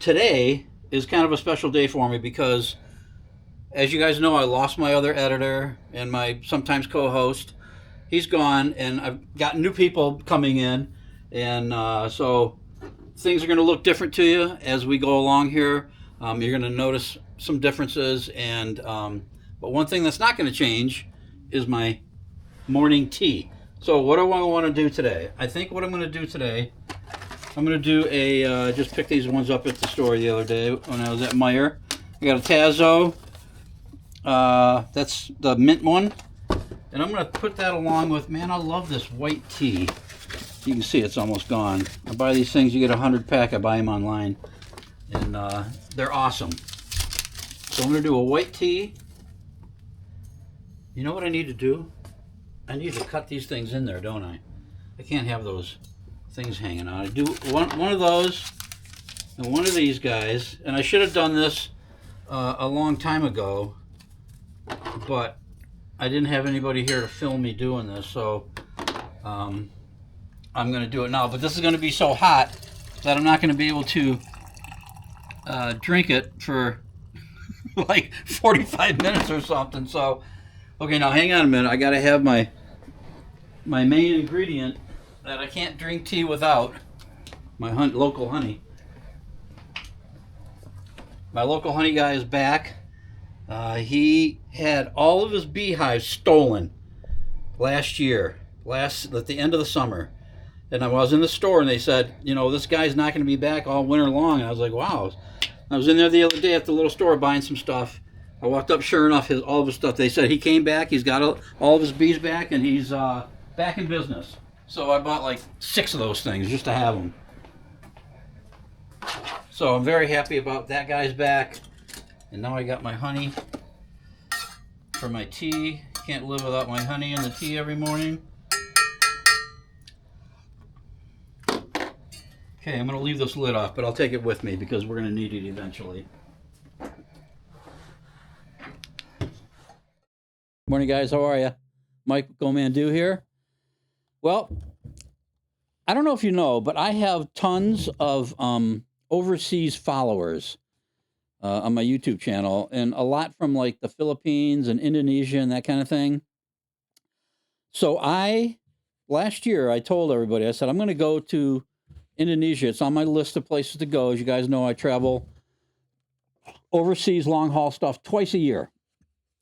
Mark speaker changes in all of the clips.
Speaker 1: today is kind of a special day for me because, as you guys know, I lost my other editor and my sometimes co-host. He's gone, and I've got new people coming in, and so things are going to look different to you as we go along here. You're going to notice some differences, and but one thing that's not going to change is my morning tea. So what do I want to do today? I think what I'm going to do today, I'm going to do just pick these ones up at the store the other day when I was at Meijer. I got a Tazo. That's the mint one. And I'm going to put that along with, man, I love this white tea. You can see it's almost gone. I buy these things, you get 100 pack. I buy them online. And they're awesome. So I'm going to do a white tea. You know what I need to do? I need to cut these things in there, don't I? I can't have those things hanging out. I do one of those and one of these guys. And I should have done this a long time ago. But I didn't have anybody here to film me doing this. So I'm going to do it now. But this is going to be so hot that I'm not going to be able to drink it for like 45 minutes or something. So, okay, now hang on a minute. I got to have my main ingredient that I can't drink tea without, my local honey. My local honey guy is back. He had all of his beehives stolen last year, at the end of the summer. And I was in the store and they said, you know, this guy's not going to be back all winter long. And I was like, wow. I was in there the other day at the little store buying some stuff. I walked up, sure enough, all of his stuff. They said he came back, he's got all of his bees back, and he's back in business. So I bought like 6 of those things just to have them. So I'm very happy about that guy's back. And now I got my honey for my tea. Can't live without my honey in the tea every morning. Okay, I'm going to leave this lid off, but I'll take it with me because we're going to need it eventually. Morning, guys. How are you? Mike GoManDo here. Well, I don't know if you know, but I have tons of overseas followers on my YouTube channel, and a lot from like the Philippines and Indonesia and that kind of thing. So last year, I told everybody, I said, I'm going to go to Indonesia. It's on my list of places to go. As you guys know, I travel overseas long haul stuff twice a year.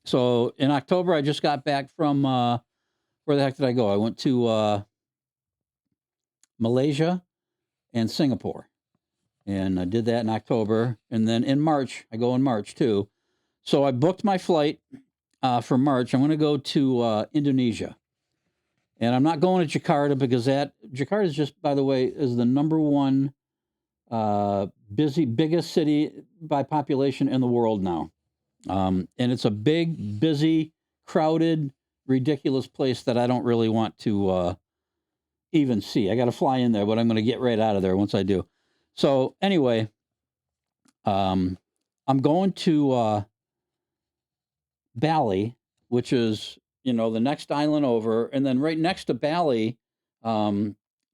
Speaker 1: So in October, I just got back from, where the heck did I go? I went to Malaysia and Singapore. And I did that in October. And then in March, I go in March too. So I booked my flight for March. I'm going to go to Indonesia. And I'm not going to Jakarta because Jakarta is just, by the way, is the number one biggest city by population in the world now. And it's a big, busy, crowded, ridiculous place that I don't really want to even see. I got to fly in there, but I'm going to get right out of there once I do. So anyway, I'm going to Bali, which is, you know, the next island over. And then right next to Bali,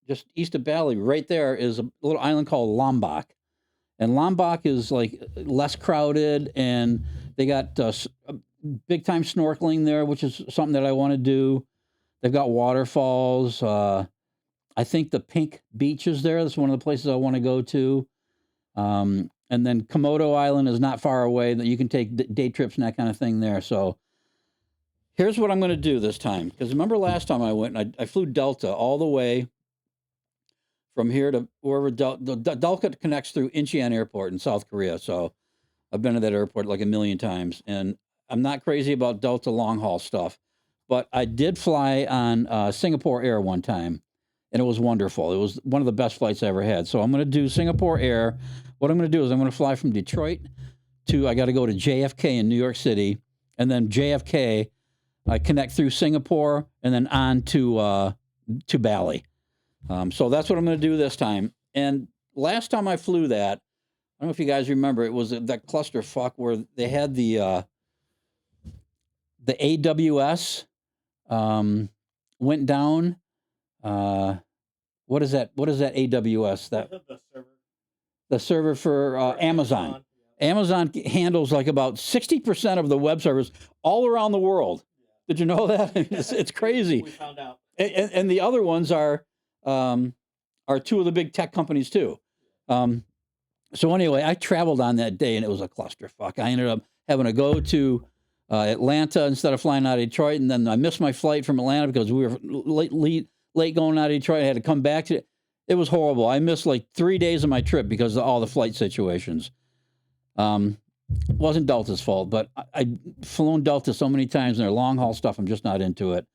Speaker 1: just east of Bali, right there is a little island called Lombok. And Lombok is like less crowded, and they got big time snorkeling there, which is something that I want to do. They've got waterfalls. I think the Pink Beach is there. That's one of the places I want to go to. And then Komodo Island is not far away. That you can take day trips and that kind of thing there. So here's what I'm going to do this time. Because remember last time I went, I flew Delta all the way from here to wherever Delta connects through Incheon Airport in South Korea. So I've been to that airport like a million times. And I'm not crazy about Delta long haul stuff. But I did fly on Singapore Air one time. And it was wonderful. It was one of the best flights I ever had. So I'm going to do Singapore Air. What I'm going to do is I'm going to fly from Detroit I got to go to JFK in New York City. And then JFK, I connect through Singapore and then on to Bali. So that's what I'm going to do this time. And last time I flew that, I don't know if you guys remember, it was that clusterfuck where they had the AWS went down. What is that? What is that AWS? That
Speaker 2: the server.
Speaker 1: the server for Amazon. Amazon handles like about 60% of the web servers all around the world. Did you know that? It's crazy.
Speaker 2: We found out.
Speaker 1: And the other ones are two of the big tech companies too. So anyway, I traveled on that day and it was a clusterfuck. I ended up having to go to Atlanta instead of flying out of Detroit, and then I missed my flight from Atlanta because we were late going out of Detroit. I had to come back to it. It was horrible. I missed like 3 days of my trip because of all the flight situations. Wasn't Delta's fault, but I've flown Delta so many times and their long haul stuff, I'm just not into it.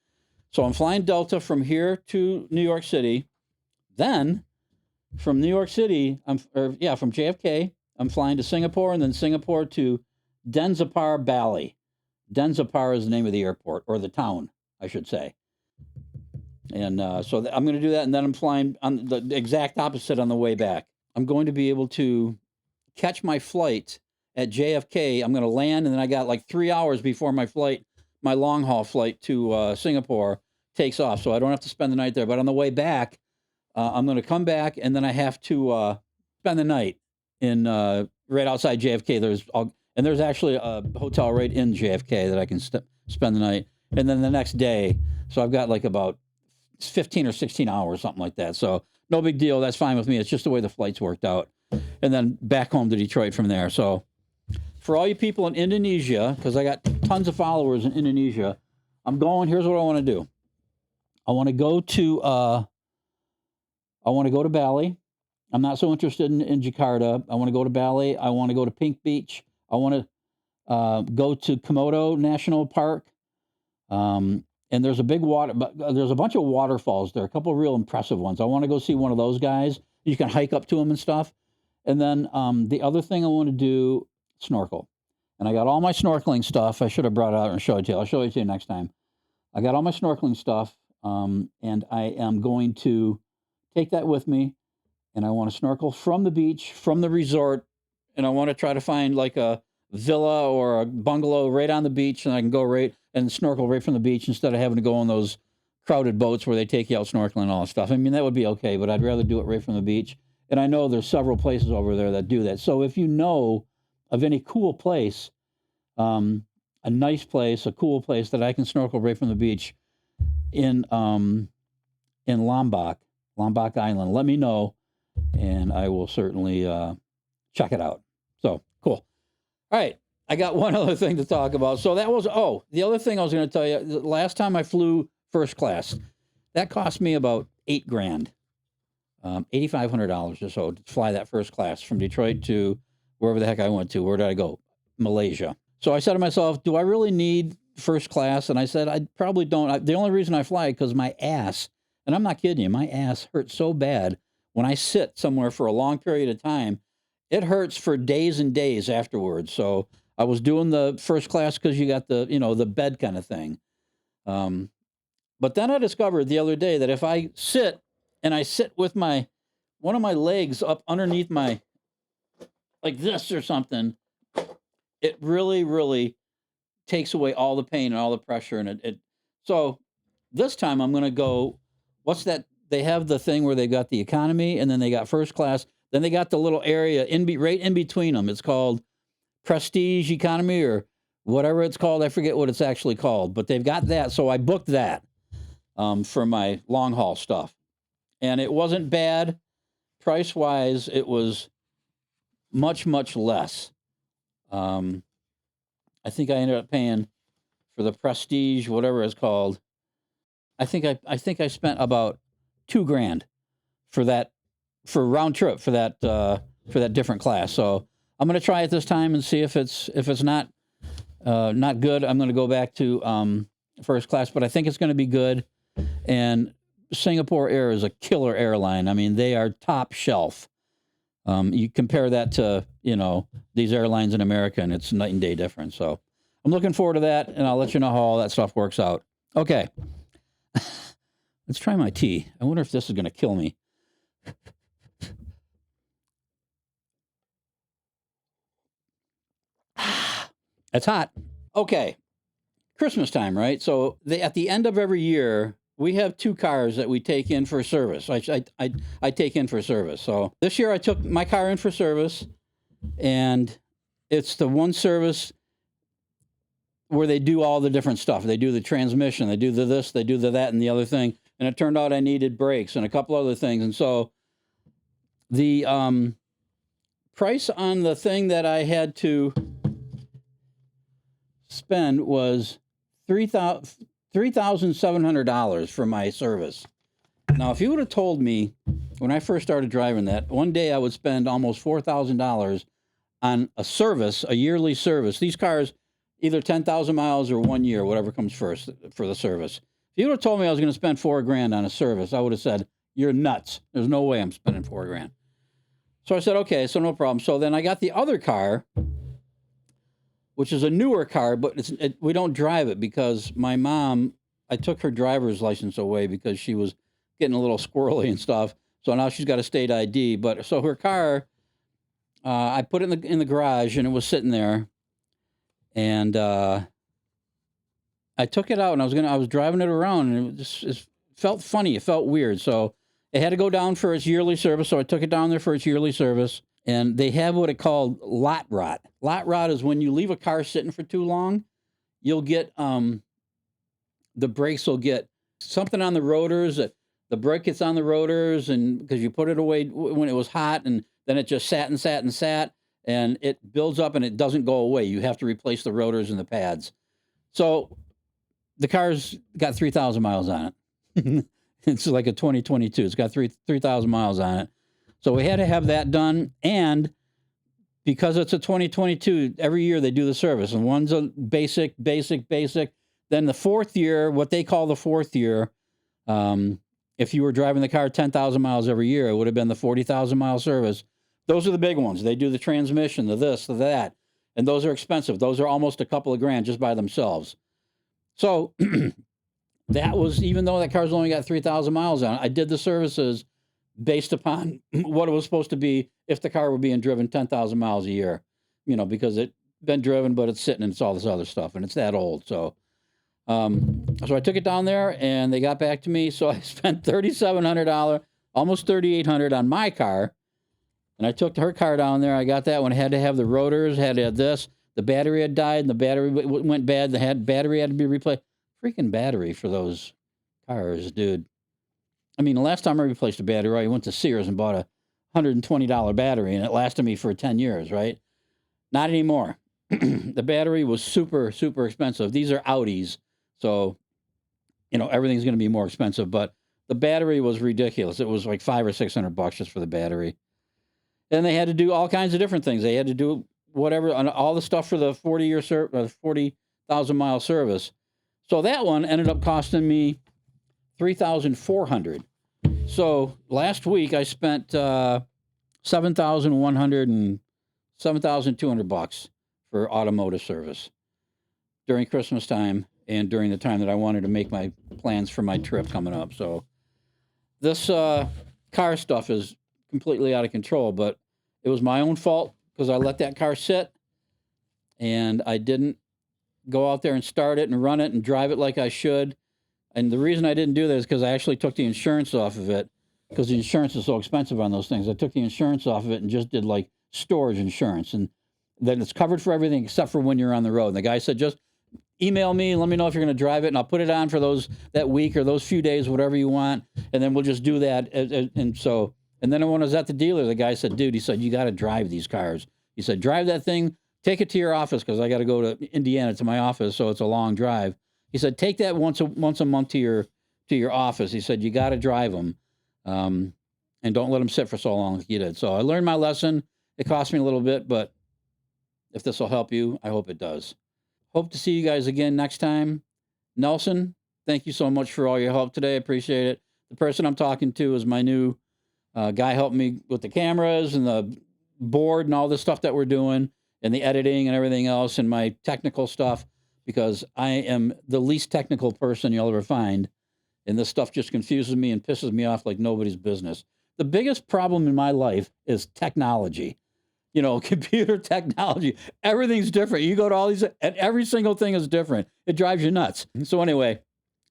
Speaker 1: So I'm flying Delta from here to New York City. Then from New York City, from JFK, I'm flying to Singapore, and then Singapore to Denpasar, Bali. Denpasar is the name of the airport, or the town, I should say. And so I'm going to do that, and then I'm flying on the exact opposite on the way back. I'm going to be able to catch my flight at JFK. I'm going to land, and then I got like 3 hours before my flight, my long haul flight to Singapore takes off, so I don't have to spend the night there. But on the way back, I'm going to come back, and then I have to spend the night in right outside JFK. There's actually a hotel right in JFK that I can spend the night, and then the next day. So I've got like about 15 or 16 hours, something like that. So no big deal. That's fine with me. It's just the way the flights worked out, and then back home to Detroit from there. So for all you people in Indonesia, because I got tons of followers in Indonesia, I'm going. Here's what I want to do. I want to go to Bali. I'm not so interested in Jakarta. I want to go to Bali. I want to go to Pink Beach. I want to go to Komodo National Park. And there's a there's a bunch of waterfalls there, a couple of real impressive ones. I want to go see one of those guys. You can hike up to them and stuff. And then the other thing I want to do, snorkel. And I got all my snorkeling stuff. I should have brought it out and showed it to you. I'll show it to you next time. I got all my snorkeling stuff, and I am going to take that with me, and I want to snorkel from the beach, from the resort, and I want to try to find like a villa or a bungalow right on the beach, and I can go right and snorkel right from the beach instead of having to go on those crowded boats where they take you out snorkeling and all that stuff. I mean, that would be okay, but I'd rather do it right from the beach. And I know there's several places over there that do that. So if you know of any cool place, a nice place, a cool place that I can snorkel right from the beach in Lombok Island, let me know, and I will certainly check it out. So cool. All right, I got one other thing to talk about. So that was the other thing I was going to tell you. The last time I flew first class, that cost me about $8,000, $8,500 or so to fly that first class from Detroit to wherever the heck I went to. Where did I go? Malaysia. So I said to myself, do I really need first class? And I said, I probably don't. The only reason I fly is because my ass, and I'm not kidding you, my ass hurts so bad when I sit somewhere for a long period of time. It hurts for days and days afterwards. So I was doing the first class because you got the bed kind of thing. But then I discovered the other day that if I sit with one of my legs up underneath my, like this or something, it really, really takes away all the pain and all the pressure. And so this time I'm going to go, what's that? They have the thing where they got the economy and then they got first class. Then they got the little area right in between them. It's called prestige economy or whatever it's called. I forget what it's actually called, but they've got that. So I booked that for my long haul stuff. And it wasn't bad. Price wise, it was much, much less. I think I ended up paying for the prestige, whatever it's called. I think I spent about $2,000 for round trip for that different class. So I'm going to try it this time and see if it's not good. I'm going to go back to first class, but I think it's going to be good. And Singapore Air is a killer airline. I mean, they are top shelf. You compare that to, these airlines in America, and it's night and day difference. So I'm looking forward to that, and I'll let you know how all that stuff works out. Okay. Let's try my tea. I wonder if this is going to kill me. It's hot. Okay. Christmas time, right? So at the end of every year, we have 2 cars that we take in for service. I take in for service. So this year I took my car in for service, and it's the one service where they do all the different stuff. They do the transmission, they do the this, they do the that, and the other thing. And it turned out I needed brakes and a couple other things. And so the price on the thing that I had to spend was $3,700 for my service. Now, if you would have told me when I first started driving that one day I would spend almost $4,000 on a service, a yearly service. These cars, either 10,000 miles or 1 year, whatever comes first for the service. If you would have told me I was going to spend $4,000 on a service, I would have said, "You're nuts. There's no way I'm spending $4,000." So I said, "Okay, so no problem." So then I got the other car, which is a newer car, but we don't drive it because my mom, I took her driver's license away because she was getting a little squirrely and stuff. So now she's got a state ID. But so her car, I put it in the garage, and it was sitting there, and I took it out, and I was driving it around, and it felt funny. It felt weird. So it had to go down for its yearly service. So I took it down there for its yearly service. And they have what it called lot rot. Lot rot is when you leave a car sitting for too long, you'll get the brakes will get something on the rotors. The brake gets on the rotors, and because you put it away when it was hot, and then it just sat and sat and sat, and it builds up and it doesn't go away. You have to replace the rotors and the pads. So the car's got 3,000 miles on it. It's like a 2022. It's got 3,000 miles on it. So we had to have that done, and because it's a 2022, every year they do the service, and one's a basic. Then the fourth year, what they call the fourth year, if you were driving the car 10,000 miles every year, it would have been the 40,000 mile service. Those are the big ones. They do the transmission, the this, the that, and those are expensive. Those are almost a couple of grand just by themselves. So that was, even though that car's only got 3,000 miles on it, I did the services based upon what it was supposed to be if the car were being driven 10,000 miles a year, because it's been driven, but it's sitting and it's all this other stuff, and it's that old. So so I took it down there, and they got back to me. So I spent $3,700, almost $3,800 on my car, and I took her car down there. I got that one. I had to have the rotors, had to have this. The battery had died, and the battery went bad. The battery had to be replaced. Freaking battery for those cars, dude. I mean, the last time I replaced a battery, I went to Sears and bought a $120 battery, and it lasted me for 10 years, right? Not anymore. The battery was super, super expensive. These are Audis, so, everything's going to be more expensive, but the battery was ridiculous. It was like $500 or $600 just for the battery. And they had to do all kinds of different things. They had to do whatever, all the stuff for the 40,000 mile service. So that one ended up costing me $3,400. So last week I spent $7,200 for automotive service during Christmas time and during the time that I wanted to make my plans for my trip coming up. So this car stuff is completely out of control, but it was my own fault because I let that car sit and I didn't go out there and start it and run it and drive it like I should. And the reason I didn't do that is because I actually took the insurance off of it, because the insurance is so expensive on those things. I took the insurance off of it and just did like storage insurance. And then it's covered for everything except for when you're on the road. And the guy said, just email me and let me know if you're going to drive it, and I'll put it on for that week or those few days, whatever you want. And then we'll just do that. And then when I was at the dealer, the guy said, dude, he said, you got to drive these cars. He said, drive that thing, take it to your office, because I got to go to Indiana to my office, so it's a long drive. He said, take that once a month to your office. He said, you got to drive them, and don't let them sit for so long like you did. So I learned my lesson. It cost me a little bit, but if this will help you, I hope it does. Hope to see you guys again next time. Nelson, thank you so much for all your help today. I appreciate it. The person I'm talking to is my new guy helping me with the cameras and the board and all this stuff that we're doing and the editing and everything else and my technical stuff, because I am the least technical person you'll ever find. And this stuff just confuses me and pisses me off like nobody's business. The biggest problem in my life is technology. Computer technology. Everything's different. You go to all these, and every single thing is different. It drives you nuts. So anyway,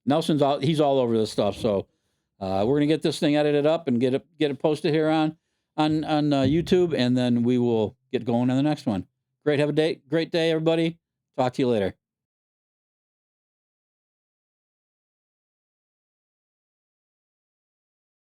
Speaker 1: Nelson's all he's all over this stuff. So we're gonna get this thing edited up and get it posted here on YouTube, and then we will get going on the next one. Great, have a great day, everybody. Talk to you later.